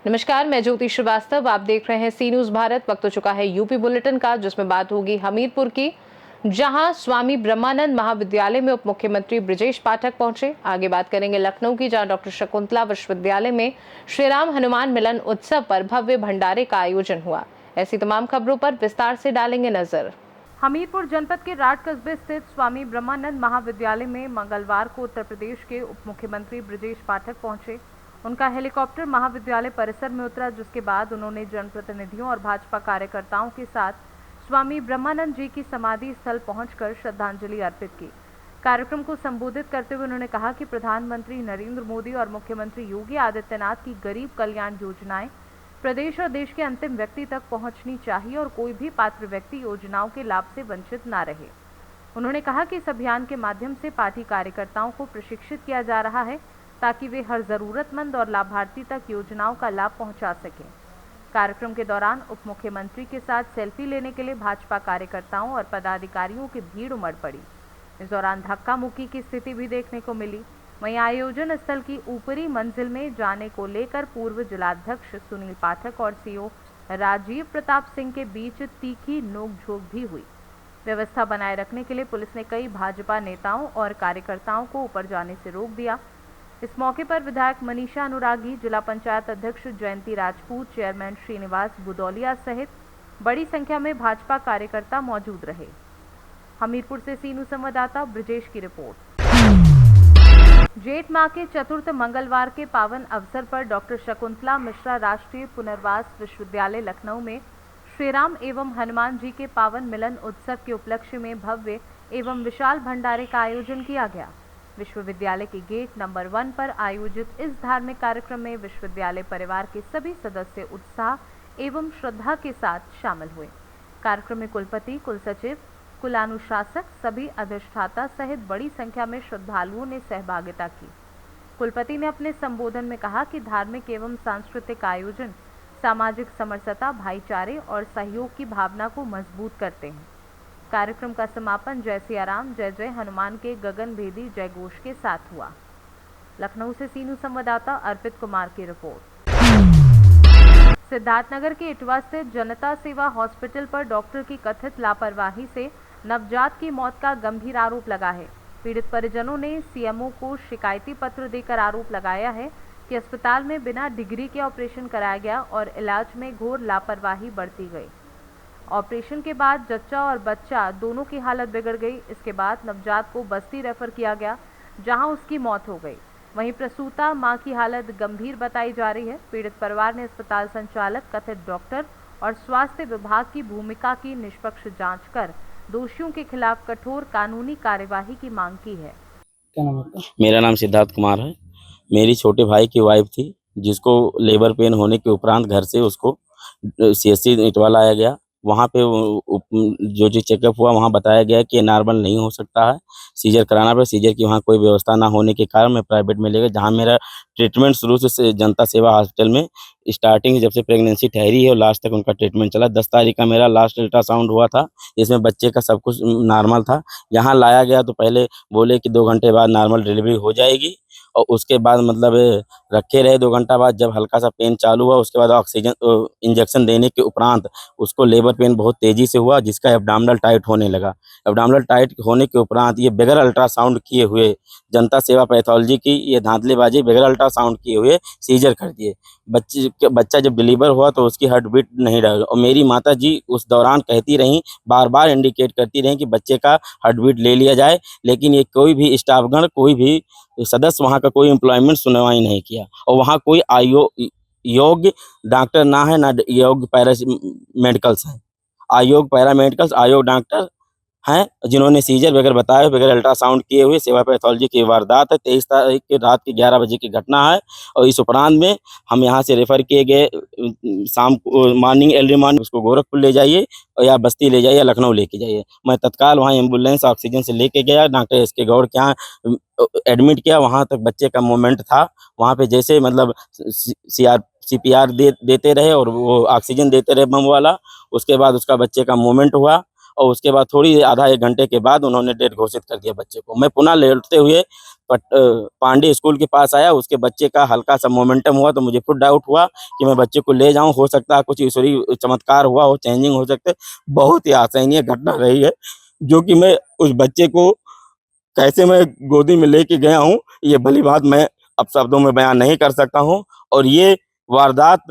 नमस्कार, मैं ज्योति श्रीवास्तव। आप देख रहे हैं सी न्यूज भारत। वक्त हो चुका है यूपी बुलेटिन का, जिसमें बात होगी हमीरपुर की, जहां स्वामी ब्रह्मानंद महाविद्यालय में उप मुख्यमंत्री ब्रजेश पाठक पहुंचे। आगे बात करेंगे लखनऊ की, जहां डॉक्टर शकुंतला विश्वविद्यालय में श्री राम हनुमान मिलन उत्सव पर भव्य भंडारे का आयोजन हुआ। ऐसी तमाम खबरों पर विस्तार से डालेंगे नजर। हमीरपुर जनपद के राट कस्बे स्थित स्वामी ब्रह्मानंद महाविद्यालय में मंगलवार को उत्तर प्रदेश के उप मुख्यमंत्री ब्रजेश पाठक पहुंचे। उनका हेलीकॉप्टर महाविद्यालय परिसर में उतरा, जिसके बाद उन्होंने जनप्रतिनिधियों और भाजपा कार्यकर्ताओं के साथ स्वामी ब्रह्मानंद जी की समाधि स्थल पहुंचकर श्रद्धांजलि अर्पित की। कार्यक्रम को संबोधित करते हुए उन्होंने कहा कि प्रधानमंत्री नरेंद्र मोदी और मुख्यमंत्री योगी आदित्यनाथ की गरीब कल्याण योजनाएं प्रदेश और देश के अंतिम व्यक्ति तक पहुंचनी चाहिए और कोई भी पात्र व्यक्ति योजनाओं के लाभ से वंचित न रहे। उन्होंने कहा कि इस अभियान के माध्यम से पार्टी कार्यकर्ताओं को प्रशिक्षित किया जा रहा है ताकि वे हर जरूरतमंद और लाभार्थी तक योजनाओं का लाभ पहुंचा सकें। कार्यक्रम के दौरान उप मुख्यमंत्री के साथ सेल्फी लेने के लिए भाजपा कार्यकर्ताओं और पदाधिकारियों की भीड़ उमड़ पड़ी। इस दौरान धक्का मुक्की की स्थिति भी देखने को मिली। वहीं आयोजन स्थल की ऊपरी मंजिल में जाने को लेकर पूर्व जिलाध्यक्ष सुनील पाठक और सीओ राजीव प्रताप सिंह के बीच तीखी नोकझोंक भी हुई। व्यवस्था बनाए रखने के लिए पुलिस ने कई भाजपा नेताओं और कार्यकर्ताओं को ऊपर जाने से रोक दिया। इस मौके पर विधायक मनीषा अनुरागी, जिला पंचायत अध्यक्ष जयंती राजपूत, चेयरमैन श्रीनिवास बुदौलिया सहित बड़ी संख्या में भाजपा कार्यकर्ता मौजूद रहे। हमीरपुर से सी न्यूज संवाददाता ब्रजेश की रिपोर्ट। जेठ माह के चतुर्थ मंगलवार के पावन अवसर पर डॉक्टर शकुंतला मिश्रा राष्ट्रीय पुनर्वास विश्वविद्यालय लखनऊ में श्रीराम एवं हनुमान जी के पावन मिलन उत्सव के उपलक्ष्य में भव्य एवं विशाल भंडारे का आयोजन किया गया। विश्वविद्यालय के गेट नंबर 1 पर आयोजित इस धार्मिक कार्यक्रम में विश्वविद्यालय परिवार के सभी सदस्य उत्साह एवं श्रद्धा के साथ शामिल हुए। कार्यक्रम में कुलपति, कुलसचिव, कुलानुशासक, सभी अधिष्ठाता सहित बड़ी संख्या में श्रद्धालुओं ने सहभागिता की। कुलपति ने अपने संबोधन में कहा कि धार्मिक एवं सांस्कृतिक आयोजन सामाजिक समरसता, भाईचारे और सहयोग की भावना को मजबूत करते हैं। कार्यक्रम का समापन जय सिया राम, जय जय हनुमान के गगनभेदी जय घोष के साथ हुआ। लखनऊ से सी न्यूज संवाददाता अर्पित कुमार की रिपोर्ट। सिद्धार्थनगर के इटवा स्थित जनता सेवा हॉस्पिटल पर डॉक्टर की कथित लापरवाही से नवजात की मौत का गंभीर आरोप लगा है। पीड़ित परिजनों ने सीएमओ को शिकायती पत्र देकर आरोप लगाया है कि अस्पताल में बिना डिग्री के ऑपरेशन कराया गया और इलाज में घोर लापरवाही बरती गई। ऑपरेशन के बाद जच्चा और बच्चा दोनों की हालत बिगड़ गई। इसके बाद नवजात को बस्ती रेफर किया गया, जहां उसकी मौत हो गई। वहीं प्रसूता मां की हालत गंभीर बताई जा रही है। पीड़ित परिवार ने अस्पताल संचालक, कथित डॉक्टर और स्वास्थ्य विभाग की भूमिका की निष्पक्ष जांच कर दोषियों के खिलाफ कठोर कानूनी कार्यवाही की मांग की है। क्या नाम है? मेरा नाम सिद्धार्थ कुमार है। मेरी छोटे भाई की वाइफ थी, जिसको लेबर पेन होने के उपरांत घर से उसको सीएससी इटवा लाया गया। वहाँ पे जो चेकअप हुआ, वहाँ बताया गया कि ये नॉर्मल नहीं हो सकता है, सीजर कराना पड़े। सीजर की वहाँ कोई व्यवस्था ना होने के कारण मैं प्राइवेट में ले गया, जहाँ मेरा ट्रीटमेंट शुरू से जनता सेवा हॉस्पिटल में स्टार्टिंग जब से प्रेगनेंसी ठहरी है और लास्ट तक उनका ट्रीटमेंट चला। 10 तारीख का मेरा लास्ट अल्ट्रासाउंड हुआ था, इसमें बच्चे का सब कुछ नॉर्मल था। यहाँ लाया गया तो पहले बोले कि 2 घंटे बाद नॉर्मल डिलीवरी हो जाएगी, और उसके बाद मतलब रखे रहे। 2 घंटा बाद जब हल्का सा पेन चालू हुआ, उसके बाद ऑक्सीजन इंजेक्शन देने के उपरांत उसको लेबर पेन बहुत तेजी से हुआ, जिसका एब्डोमिनल टाइट होने लगा। एब्डोमिनल टाइट होने के उपरांत ये बगैर अल्ट्रासाउंड किए हुए, जनता सेवा पैथोलॉजी की ये धांधलेबाजी, बगैर अल्ट्रासाउंड किए हुए सीजर कर दिए। बच्चा जब डिलीवर हुआ तो उसकी हार्ट बीट नहीं रहा, और मेरी माता जी उस दौरान कहती रहीं, बार बार इंडिकेट करती रहीं कि बच्चे का हार्ट बीट ले लिया जाए, लेकिन ये कोई भी स्टाफगण, कोई भी सदस्य, वहाँ का कोई एम्प्लॉयमेंट सुनवाई नहीं किया। और वहाँ कोई योग्य डॉक्टर ना है, ना योग्य पैरा मेडिकल्स है। अयोग्य पैरामेडिकल्स, अयोग्य डॉक्टर हैं, जिन्होंने सीजर बगैर बताए, बगैर अल्ट्रासाउंड किए हुए सेवा पैथोलॉजी की वारदात है। 23 तारीख की रात के 11 बजे की घटना है, और इस उपरांत में हम यहाँ से रेफर किए गए। शाम को अर्ली मॉर्निंग उसको गोरखपुर ले जाइए, और या बस्ती ले जाइए, या लखनऊ लेके जाइए। मैं तत्काल वहाँ एम्बुलेंस ऑक्सीजन से लेके गया, डॉक्टर एसके गौड़ के यहाँ एडमिट किया। वहाँ तक बच्चे का मूवमेंट था। वहाँ पे जैसे मतलब CPR देते रहे और वो ऑक्सीजन देते रहे बम वाला। उसके बाद उसका बच्चे का मूवमेंट हुआ, और उसके बाद थोड़ी आधा 1 घंटे के बाद उन्होंने डेड घोषित कर दिया बच्चे को। मैं पुनः लौटते हुए पांडे स्कूल के पास आया, उसके बच्चे का हल्का सा मोमेंटम हुआ तो मुझे खुद डाउट हुआ कि मैं बच्चे को ले जाऊं, हो सकता है कुछ ईश्वरीय चमत्कार हुआ हो, चेंजिंग हो सकते। बहुत ही असहनीय घटना रही है, जो कि मैं उस बच्चे को कैसे मैं गोदी में लेके गया हूँ, ये भली बात मैं अब शब्दों में बयान नहीं कर सकता हूँ। और ये वारदात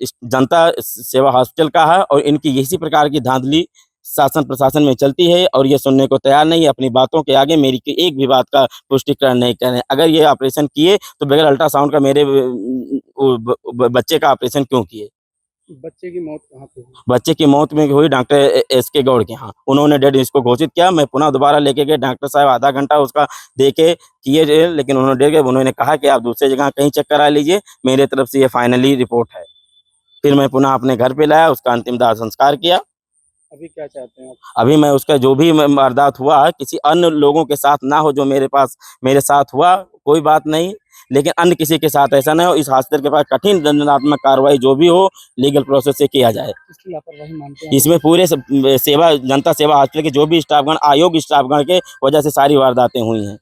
इस जनता सेवा हॉस्पिटल का है और इनकी इसी प्रकार की धांधली शासन प्रशासन में चलती है और ये सुनने को तैयार नहीं है। अपनी बातों के आगे मेरी एक भी बात का पुष्टिकरण नहीं कर रहे हैं। अगर ये ऑपरेशन किए तो बगैर अल्ट्रासाउंड का मेरे बच्चे का ऑपरेशन क्यों किए? बच्चे की मौत कहाँ पे हुई? बच्चे की मौत में हुई डॉक्टर एसके गौड़ के यहाँ। उन्होंने डेड इसको घोषित किया। मैं पुनः दोबारा लेके गए, डॉक्टर साहब आधा घंटा उसका देखे किए, लेकिन उन्होंने डेढ़ गए। उन्होंने कहा कि आप दूसरी जगह कहीं चेक करा लीजिए, मेरे तरफ से ये फाइनली रिपोर्ट है। फिर मैं पुनः अपने घर पे लाया, उसका अंतिम दाह संस्कार किया। अभी क्या चाहते हैं आप? अभी मैं उसका जो भी वारदात हुआ किसी अन्य लोगों के साथ ना हो, जो मेरे साथ हुआ कोई बात नहीं, लेकिन अन्य किसी के साथ ऐसा ना हो। इस हॉस्पिटल के पास कठिन दंडात्मक कार्रवाई जो भी हो लीगल प्रोसेस से किया जाए। इसकी लापरवाही मानते हैं? इसमें पूरे जनता सेवा हॉस्पिटल के जो भी स्टाफगण, आयोग स्टाफगण के वजह से सारी वारदातें हुई हैं।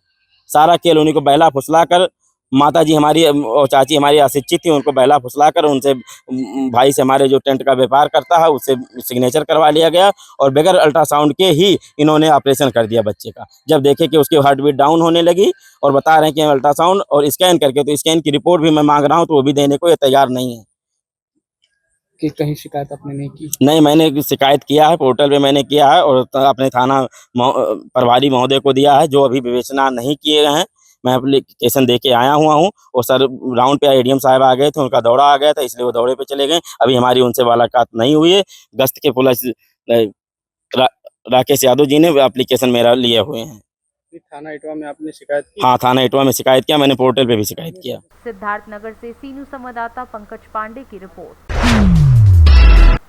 सारा खेल उन्हीं को बहला फुसला कर, माता जी हमारी और चाची हमारी अशिक्षित थी, उनको बहला फुसला कर उनसे भाई से हमारे जो टेंट का व्यापार करता है उससे सिग्नेचर करवा लिया गया और बगैर अल्ट्रासाउंड के ही इन्होंने ऑपरेशन कर दिया बच्चे का। जब देखे कि उसकी हार्ट बीट डाउन होने लगी और बता रहे हैं कि अल्ट्रासाउंड और स्कैन करके, तो स्कैन की रिपोर्ट भी मैं मांग रहा हूँ तो वो भी देने को ये तैयार नहीं है। कि कहीं शिकायत आपने नहीं की? नहीं, मैंने शिकायत किया है, पोर्टल पे मैंने किया है और अपने थाना प्रभारी महोदय को दिया है, जो अभी विवेचना नहीं किए गए हैं। मैं एप्लीकेशन दे के आया हुआ हूँ और सर राउंड पे एडीएम साहब आ गए थे, उनका दौरा आ गया था, इसलिए वो दौरे पे चले गए। अभी हमारी उनसे मुलाकात नहीं हुई है। गश्त के पुलिस राकेश यादव जी ने एप्लीकेशन मेरा लिए हुए हैं। थाना इटवा में आपने शिकायत की? हाँ, थाना इटवा में शिकायत किया, मैंने पोर्टल पे भी शिकायत किया। सिद्धार्थनगर से सीनू संवाददाता पंकज पांडे की रिपोर्ट।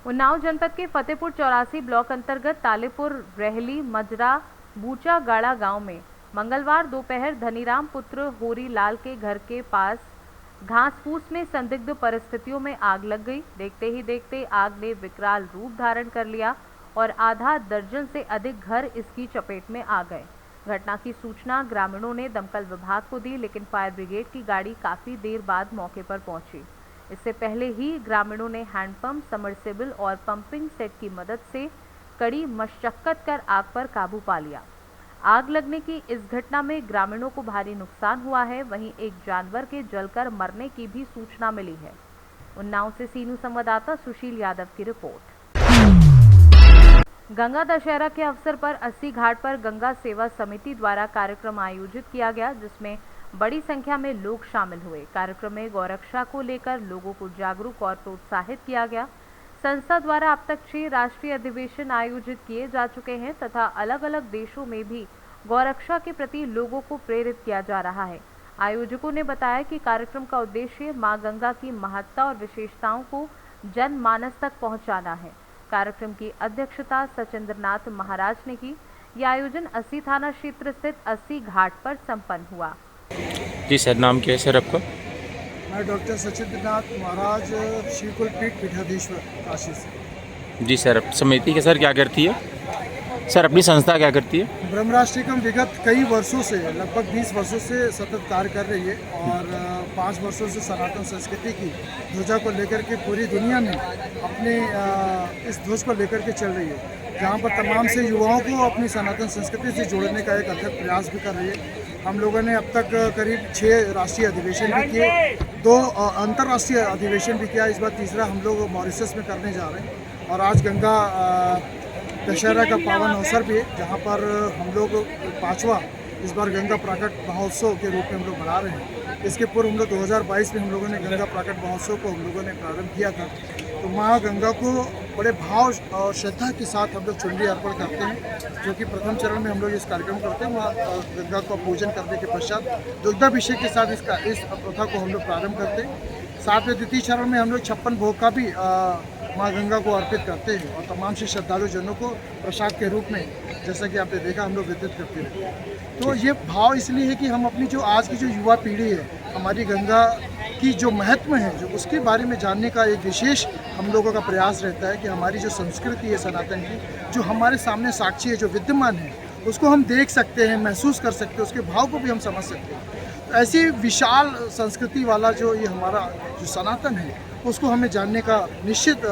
उन्नाव जनपद के फतेहपुर 84 ब्लॉक अंतर्गत तालेपुर रहली मजरा बूचा गाड़ा गांव में मंगलवार दोपहर धनीराम पुत्र होरी लाल के घर के पास घास फूस में संदिग्ध परिस्थितियों में आग लग गई। देखते ही देखते आग ने विकराल रूप धारण कर लिया और आधा दर्जन से अधिक घर इसकी चपेट में आ गए। घटना की सूचना ग्रामीणों ने दमकल विभाग को दी, लेकिन फायर ब्रिगेड की गाड़ी काफी देर बाद मौके पर पहुंची। इससे पहले ही ग्रामीणों ने हैंडपंप, सबमर्सिबल और पंपिंग सेट की मदद से कड़ी मशक्कत कर आग पर काबू पा लिया। आग लगने की इस घटना में ग्रामीणों को भारी नुकसान हुआ है। वहीं एक जानवर के जलकर मरने की भी सूचना मिली है। उन्नाव से सीनू संवाददाता सुशील यादव की रिपोर्ट। गंगा दशहरा के अवसर पर 80 घाट पर गंगा सेवा समिति द्वारा कार्यक्रम आयोजित किया गया, जिसमें बड़ी संख्या में लोग शामिल हुए। कार्यक्रम में गौरक्षा को लेकर लोगों को जागरूक और प्रोत्साहित किया गया। संस्था द्वारा अब तक 6 राष्ट्रीय अधिवेशन आयोजित किए जा चुके हैं तथा अलग अलग देशों में भी गौरक्षा के प्रति लोगों को प्रेरित किया जा रहा है। आयोजकों ने बताया कि कार्यक्रम का उद्देश्य मां गंगा की महत्ता और विशेषताओं को जनमानस तक पहुंचाना है। कार्यक्रम की अध्यक्षता सचिंद्रनाथ महाराज ने की। यह आयोजन 80 थाना क्षेत्र स्थित 80 घाट पर संपन्न हुआ। जी सर, नाम क्या है सर आपका? मैं डॉक्टर सचिंद्रनाथ महाराज श्रीकुल पीठ पीठाधीश्वर काशी से। जी सर, समिति के सर क्या करती है? सर अपनी संस्था क्या करती है? ब्रह्मराष्ट्रीकम विगत कई वर्षों से, लगभग 20 वर्षों से सतत कार्य कर रही है और 5 वर्षों से सनातन संस्कृति की ध्वजा को लेकर के पूरी दुनिया में अपने इस ध्वज को लेकर के चल रही है, जहाँ पर तमाम से युवाओं को अपनी सनातन संस्कृति से जोड़ने का एक अथक प्रयास भी कर रही है। हम लोगों ने अब तक करीब 6 राष्ट्रीय अधिवेशन भी किए, 2 अंतर्राष्ट्रीय अधिवेशन भी किया। इस बार तीसरा हम लोग मॉरिशस में करने जा रहे हैं और आज गंगा दशहरा का पावन अवसर भी है, जहाँ पर हम लोग 5वां इस बार गंगा प्राकट महोत्सव के रूप में हम लोग मना रहे हैं। इसके पूर्व हम लोग 2022 में हम लोगों ने गंगा प्राकट महोत्सव को हम लोगों ने प्रारंभ किया था। तो माँ गंगा को बड़े भाव और श्रद्धा के साथ हम लोग चुनरी अर्पण करते हैं, जो कि प्रथम चरण में हम लोग इस कार्यक्रम करते हैं। वहाँ गंगा का पूजन करने के पश्चात दुग्धाभिषेक के साथ इस प्रथा को हम लोग प्रारंभ करते हैं। साथ में द्वितीय चरण में हम लोग 56 भोग का भी माँ गंगा को अर्पित करते हैं और तमाम से श्रद्धालु जनों को प्रसाद के रूप में, जैसा कि आपने देखा, हम लोग वितरित करते हैं। तो ये भाव इसलिए है कि हम अपनी जो आज की जो युवा पीढ़ी है, हमारी गंगा की जो महत्व है जो उसके बारे में जानने का एक विशेष हम लोगों का प्रयास रहता है कि हमारी जो संस्कृति है सनातन की, जो हमारे सामने साक्षी है, जो विद्यमान है, उसको हम देख सकते हैं, महसूस कर सकते हैं, उसके भाव को भी हम समझ सकते हैं। तो ऐसी विशाल संस्कृति वाला जो ये हमारा जो सनातन है, उसको हमें जानने का निश्चित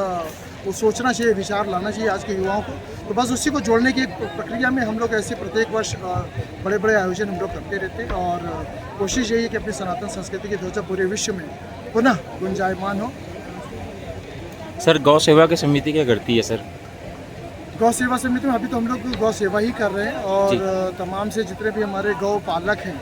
वो सोचना चाहिए, विचार लाना चाहिए आज के युवाओं को। तो बस उसी को जोड़ने की प्रक्रिया में हम लोग ऐसे प्रत्येक वर्ष बड़े बड़े आयोजन हम लोग करते रहते हैं और कोशिश यही है कि अपनी सनातन संस्कृति की ध्वजा पूरे विश्व में पुनः गुंजायमान हो। सर गौ सेवा की समिति क्या करती है सर? गौ सेवा समिति में अभी तो हम लोग गौ सेवा ही कर रहे हैं और तमाम से जितने भी हमारे गौ पालक हैं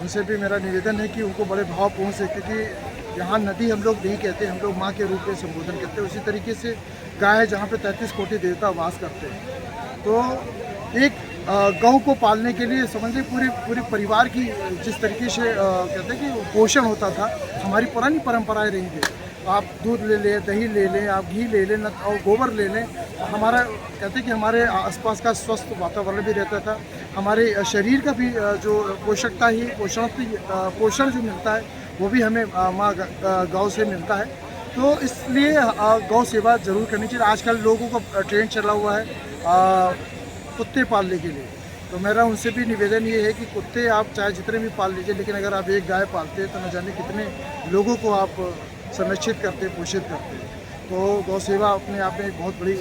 उनसे भी मेरा निवेदन है कि उनको बड़े भावपूर्ण से, क्योंकि यहाँ नदी हम लोग नहीं कहते, हम लोग माँ के रूप में संबोधन करते हैं। उसी तरीके से गाय जहाँ पे 33 कोटि देवता वास करते हैं, तो एक गौ को पालने के लिए समझिए पूरे परिवार की जिस तरीके से कहते हैं कि पोषण होता था, हमारी पुरानी परंपराएं रही थी। आप दूध ले लें, दही ले लें, आप घी ले लें और गोबर ले लें, हमारा कहते हैं कि हमारे आसपास का स्वस्थ वातावरण भी रहता था, हमारे शरीर का भी जो पोषकता ही पोषण जो मिलता है वो भी हमें माँ गौ से मिलता है। तो इसलिए गौ सेवा जरूर करनी चाहिए। आजकल लोगों का ट्रेंड चला हुआ है कुत्ते पालने के लिए, तो मेरा उनसे भी निवेदन ये है कि कुत्ते आप चाहे जितने भी पाल लीजिए, लेकिन अगर आप एक गाय पालते हैं तो न जाने कितने लोगों को आप संरक्षित करते, पोषित करते हैं। तो गौ सेवा अपने आप में एक बहुत बड़ी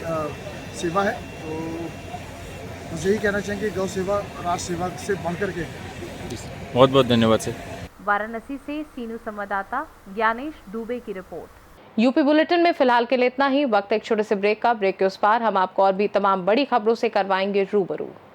सेवा है। तो मुझे यही कहना चाहेंगे गौ सेवा राष्ट्र सेवा से बढ़ कर के। बहुत बहुत धन्यवाद सर। वाराणसी से सीनू संवाददाता ज्ञानेश दुबे की रिपोर्ट। यूपी बुलेटिन में फिलहाल के लिए इतना ही। वक्त एक छोटे से ब्रेक का। ब्रेक के उस पार हम आपको और भी तमाम बड़ी खबरों से करवाएंगे रूबरू।